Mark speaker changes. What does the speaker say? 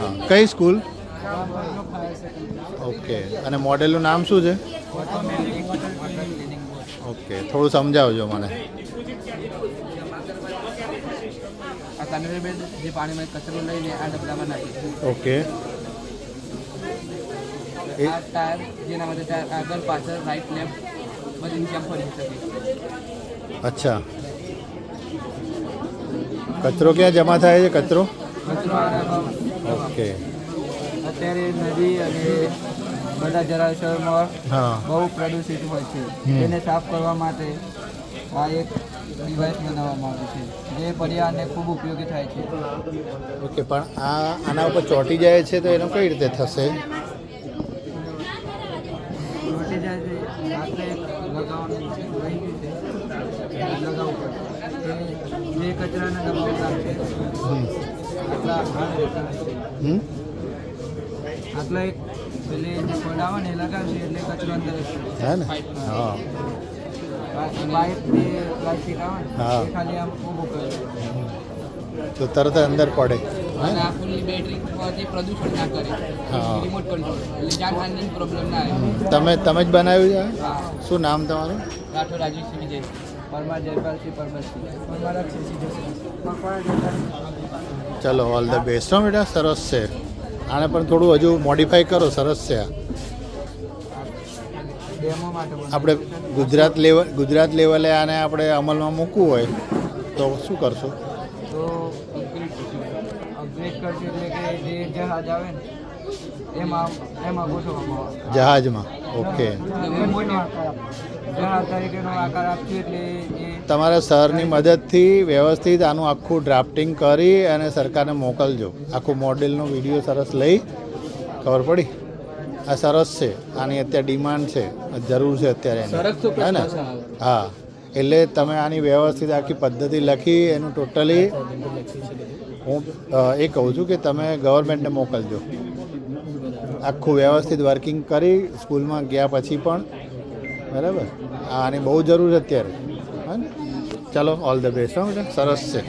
Speaker 1: હા, કઈ school? Okay, અને મોડેલનું નામ શું છે? ઓકે, થોડું સમજાવજો મને.
Speaker 2: આ કન્વેયર બેલ્ટ જે પાણીમાં કચરો લઈને આ ડબલામાં નાખે.
Speaker 1: ઓકે.
Speaker 2: આ ટાયર જેના માટે ટાયર આગળ પાછળ રાઈટ લેફ્ટ બધી જેમ ફરી શકે.
Speaker 1: અચ્છા, કચરો ક્યાં જમા થાય છે? કચરો ઓકે.
Speaker 2: અત્યારે નદી અને બધા જળાશયોમાં
Speaker 1: હા,
Speaker 2: બહુ પ્રદૂષિત હોય છે. તેને સાફ કરવા માટે આ એક ડિવાઇસ બનાવવામાં આવ્યું છે જે પર્યાવરણને ખૂબ ઉપયોગી થાય છે.
Speaker 1: ઓકે, પણ આના ઉપર ચોંટી જાય છે તો એનો કઈ રીતે થશે?
Speaker 2: ચોંટી જાય છે આપણે લગાવવાનું રહી ગયું છે લગાવવું પડે. જે કચરાના ડબ્બાઓ નાખશે આટલા આટલા એક પેલી જે પડ આવે ને એ લગાવશે એટલે કચરો અંદર
Speaker 1: હે ને? હા
Speaker 2: પાઇપ ને પ્લાસ્ટિક આવે ને
Speaker 1: હા.
Speaker 2: એ ખાલી આમ ઊભું કરે
Speaker 1: તો તરત અંદર પડે.
Speaker 2: અને આ ફૂલની બેટરીથી પ્રદૂષણ ના કરે.
Speaker 1: હા.
Speaker 2: રિમોટ કંટ્રોલ એટલે જાનહાનિની પ્રોબ્લેમ ના આવે.
Speaker 1: તમે જ બનાવ્યું છે?
Speaker 2: હા.
Speaker 1: શું નામ તમારું?
Speaker 2: રાઠોડ રાજવીસિંહ વિજય પરમાર જયપાલસિંહ પરબતસિંહ પરમાર અક્ષયસિંહ જયસિંહ.
Speaker 1: ચલો, ઓલ ધ બેસ્ટ. હો બેટા, સરસ છે. આને પણ થોડું હજુ મોડિફાઈ કરો. સરસ છે.
Speaker 2: ડેમો માટે
Speaker 1: આપણે ગુજરાત લેવલે આને આપણે અમલમાં મૂકવું હોય તો શું કરશો?
Speaker 2: તો અપગ્રેડ કરશે એટલે કે જે જહાજ આવે ને એમાં ગોઠવવામાં આવે.
Speaker 1: જહાજમાં. ઓકે.
Speaker 2: જહાજ તરીકેનો આકાર આપશે એટલે એ
Speaker 1: તમારા સરની મદદથી વ્યવસ્થિત આનું આખું ડ્રાફ્ટિંગ કરી અને સરકારને મોકલજો. આખું મોડેલનો વિડીયો સરસ લઈ. ખબર પડી? આ સરસ છે. આની અત્યારે ડિમાન્ડ છે, જરૂર છે અત્યારે એની. હે ને? હા, એટલે તમે આની વ્યવસ્થિત આખી પદ્ધતિ લખી એનું ટોટલી હું એ કહું છું કે તમે ગવર્મેન્ટને મોકલજો. આખું વ્યવસ્થિત વર્કિંગ કરી સ્કૂલમાં ગયા પછી પણ. બરાબર, આની બહુ જરૂર છે અત્યારે. હા ને? ચાલો, ઓલ ધ બેસ્ટ. હો બેટા, સરસ છે.